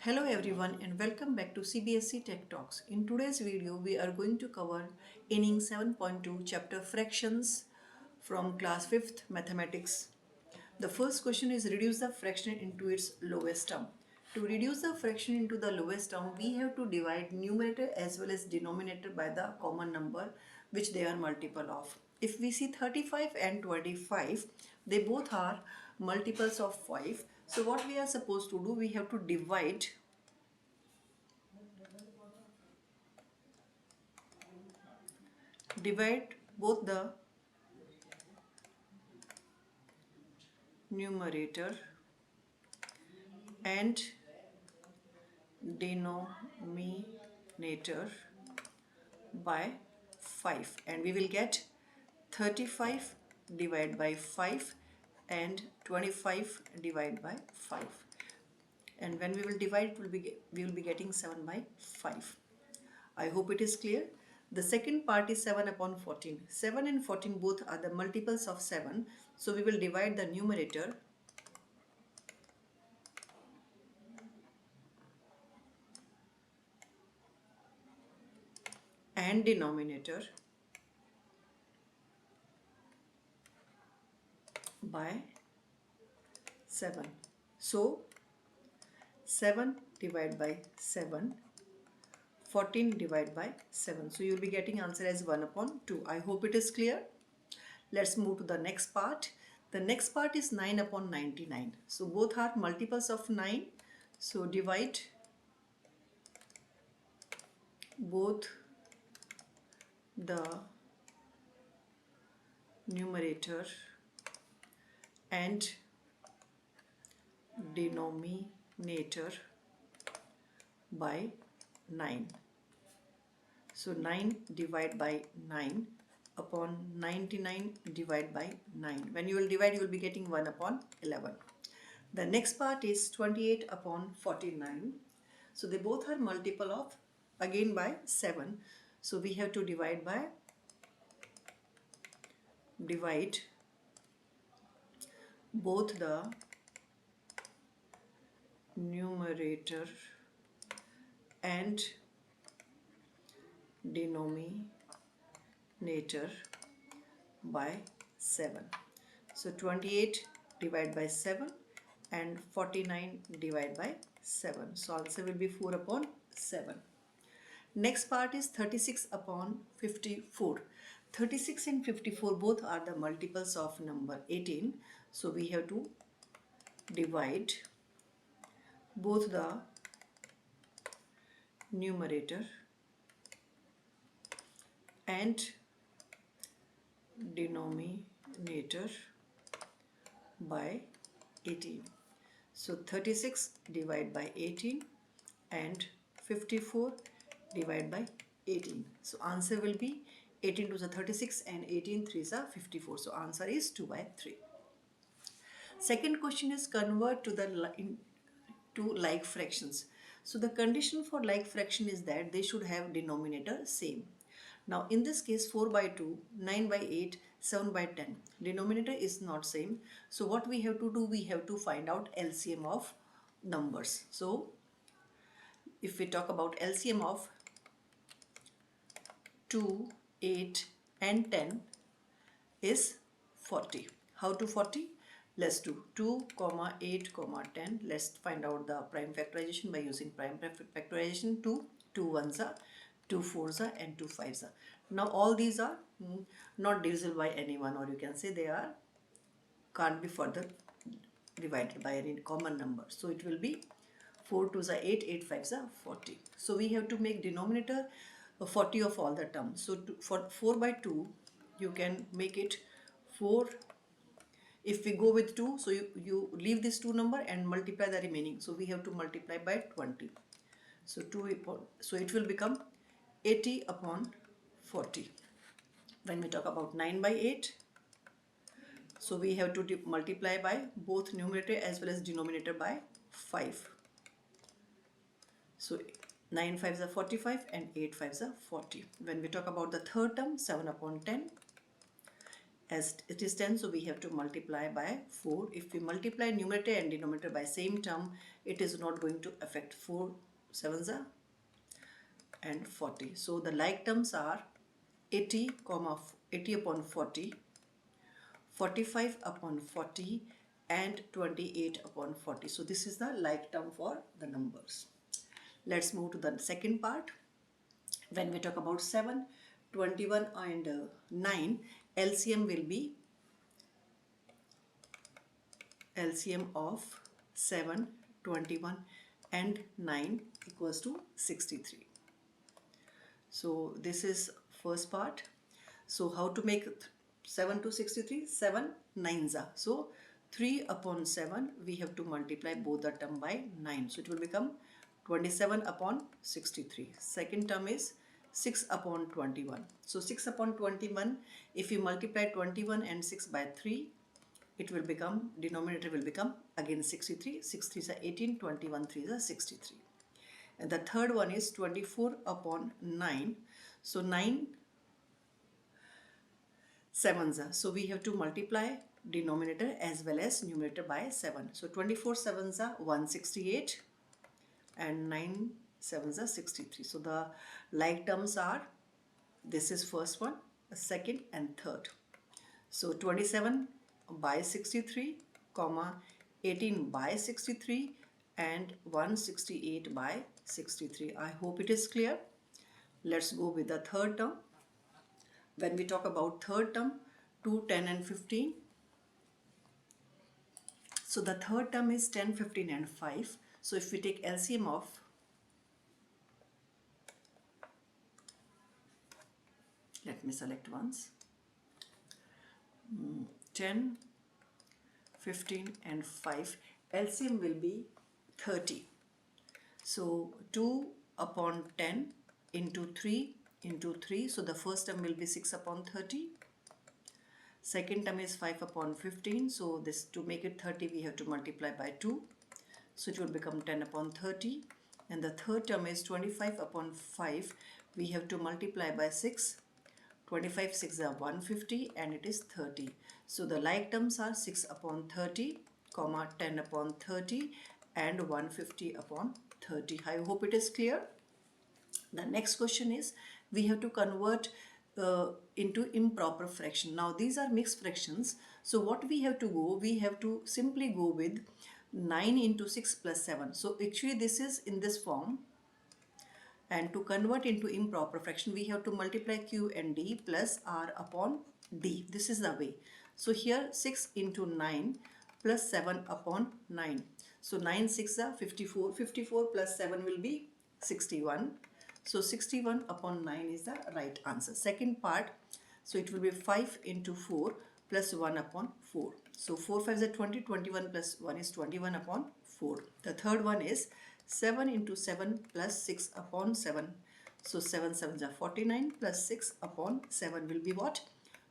Hello everyone and welcome back to CBSE TechTalks. In today's video, we are going to cover Innings 7.2 chapter Fractions from class 5th Mathematics. The first question is reduce the fraction into its lowest term. To reduce the fraction into the lowest term, we have to divide numerator as well as denominator by the common number which they are multiple of. If we see 35 and 25, they both are multiples of 5. So what we are supposed to do, we have to divide both the numerator and denominator by 5 and we will get 35 divided by 5 and 25 divided by 5, and when we will divide we will be getting 7 by 5. I hope it is clear. The second part is 7 upon 14. 7 and 14 both are the multiples of 7, so we will divide the numerator and denominator by 7. So 7 divided by 7, 14 divided by 7. So you will be getting answer as 1 upon 2. I hope it is clear. Let's move to the next part. The next part is 9 upon 99. So both are multiples of 9. So divide both the numerator and denominator by 9. So 9 divided by 9 upon 99 divided by 9. When you will divide, you will be getting 1 upon 11. The next part is 28 upon 49. So they both are multiple of again by 7. So we have to divide both the numerator and denominator by 7. So 28 divided by 7 and 49 divided by 7. So answer will be 4 upon 7. Next part is 36 upon 54. 36 and 54 both are the multiples of number 18. So we have to divide both the numerator and denominator by 18. So 36 divided by 18 and 54 divided by 18. So answer will be 18 to the 36 and 18 3s are 54. So answer is 2 by 3. Second question is convert to like fractions. So the condition for like fraction is that they should have denominator same. Now in this case 4 by 2, 9 by 8, 7 by 10. Denominator is not same. So what we have to do, we have to find out LCM of numbers. So if we talk about LCM of 2, 8 and 10 is 40. How to 40? Let's do 2, 8, 10. Let's find out the prime factorization by using prime factorization. 2 ones are, 2 fours are and 2 fives are. Now all these are not divisible by anyone, or you can say they are can't be further divided by any common number. So it will be 4 2s are 8, 8 5s are 40. So we have to make denominator 40 of all the terms. So for 4 by 2, you can make it 4. If we go with 2, so you leave this 2 number and multiply the remaining. So we have to multiply by 20. So so it will become 80 upon 40. When we talk about 9 by 8, so we have to multiply by both numerator as well as denominator by 5. So 9 5s are 45 and 8 5s are 40. When we talk about the third term, 7 upon 10, As it is 10, so we have to multiply by 4. If we multiply numerator and denominator by same term, it is not going to affect. 4 sevens are and 40. So the like terms are 80 comma 80 upon 40, 45 upon 40 and 28 upon 40. So this is the like term for the numbers. Let's move to the second part. When we talk about 7, 21 and 9, LCM will be LCM of 7, 21 and 9 equals to 63. So this is first part. So how to make 7 to 63? 7 nines are. So 3 upon 7 we have to multiply both the term by 9. So it will become 27 upon 63. Second term is 6 upon 21. So 6 upon 21, if you multiply 21 and 6 by 3, it will become, denominator will become again 63. 6 3s are 18, 21 3s are 63. And the third one is 24 upon 9. So 9 sevens are. So we have to multiply denominator as well as numerator by 7. So 24 sevens are 168 and 9 sevens are 63. So the like terms are, this is first one, second and third. So 27 by 63, comma 18 by 63 and 168 by 63. I hope it is clear. Let's go with the third term. When we talk about third term, 2, 10 and 15. So the third term is 10, 15 and 5. So if we take LCM of, let me select once, 10, 15 and 5, LCM will be 30. So 2 upon 10 into 3 into 3. So the first term will be 6 upon 30. Second term is 5 upon 15. So this, to make it 30, we have to multiply by 2. So it will become 10 upon 30. And the third term is 25 upon 5. We have to multiply by 6. 25 6 are 150 and it is 30. So the like terms are 6 upon 30, comma 10 upon 30 and 150 upon 30. I hope it is clear. The next question is, we have to convert into improper fraction. Now these are mixed fractions. So what we have to go, we have to simply go with 9 into 6 plus 7. So actually this is in this form. And to convert into improper fraction, we have to multiply q and d plus r upon d. This is the way. So here 6 into 9 plus 7 upon 9. So 9 6 are 54. 54 plus 7 will be 61. So 61 upon 9 is the right answer. Second part, so it will be 5 into 4 plus 1 upon 4. So 4 5 is 20, 21 plus 1 is 21 upon 4. The third one is 7 into 7 plus 6 upon 7. So 7 7s are 49 plus 6 upon 7 will be what?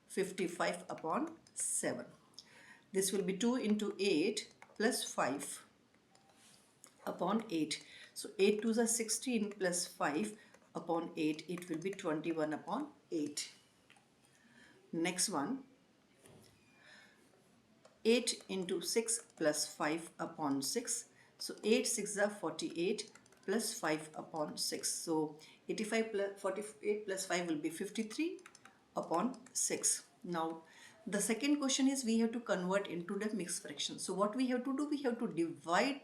55 upon 7. This will be 2 into 8 plus 5 upon 8. So 8 2s are 16 plus 5 upon 8. It will be 21 upon 8. Next one, 8 into 6 plus 5 upon 6. So 8 6 are 48 plus 5 upon 6. So 85 plus 48 plus 5 will be 53 upon 6. Now the second question is, we have to convert into the mixed fraction. So what we have to do, we have to divide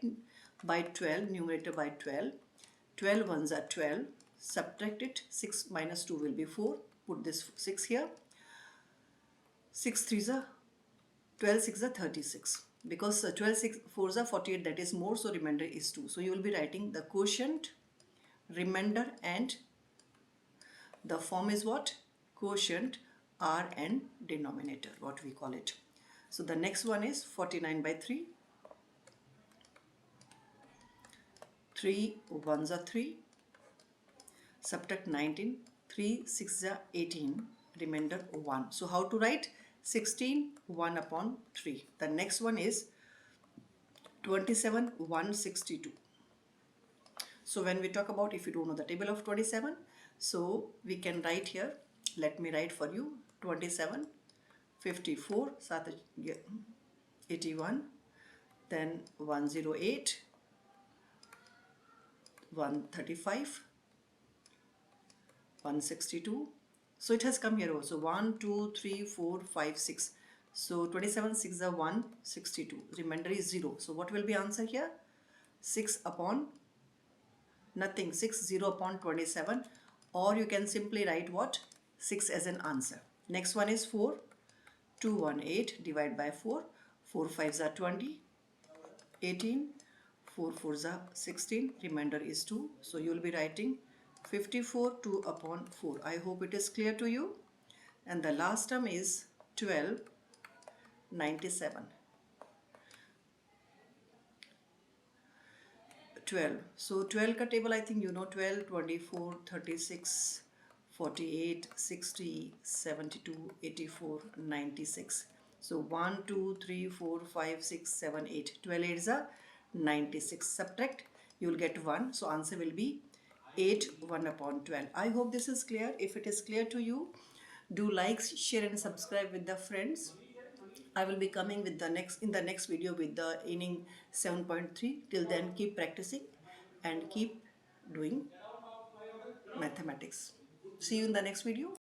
by 12, numerator by 12. 12 ones are 12. Subtract it. 6 minus 2 will be 4. Put this 6 here. 6 3s are 12 6 are 36. Because 12 6 4s are 48, that is more, so remainder is 2. So you will be writing the quotient, remainder, and the form is what? Quotient, r and denominator, what we call it. So the next one is 49 by 3. 3 ones are 3. Subtract 19. 3 6 are 18. Remainder 1. So how to write? 16 1 upon 3. The next one is 27 162. So when we talk about, if you don't know the table of 27, so we can write here. Let me write for you. 27 54, 81, then 108, 135, 162. So it has come here also 1, 2, 3, 4, 5, 6. So 27, 6 are 162. Remainder is 0. So what will be answer here? 6 upon nothing, 6 0 upon 27, or you can simply write what? 6 as an answer. Next one is 4. 218 divide by 4. 4 5s are 20. 18. 4 4s are 16. Remainder is 2. So you will be writing 54 2 upon 4. I hope it is clear to you. And the last term is 12 97. 12. So 12 ka table I think you know 12, 24, 36, 48, 60, 72, 84, 96. So 1, 2, 3, 4, 5, 6, 7, 8. 12 8s are 96. Subtract, you will get 1. So answer will be 8 1 upon 12. I hope this is clear. If it is clear to you, do like, share and subscribe with the friends. I will be coming with the next video with the inning 7.3. Till then, keep practicing and keep doing mathematics. See you in the next video.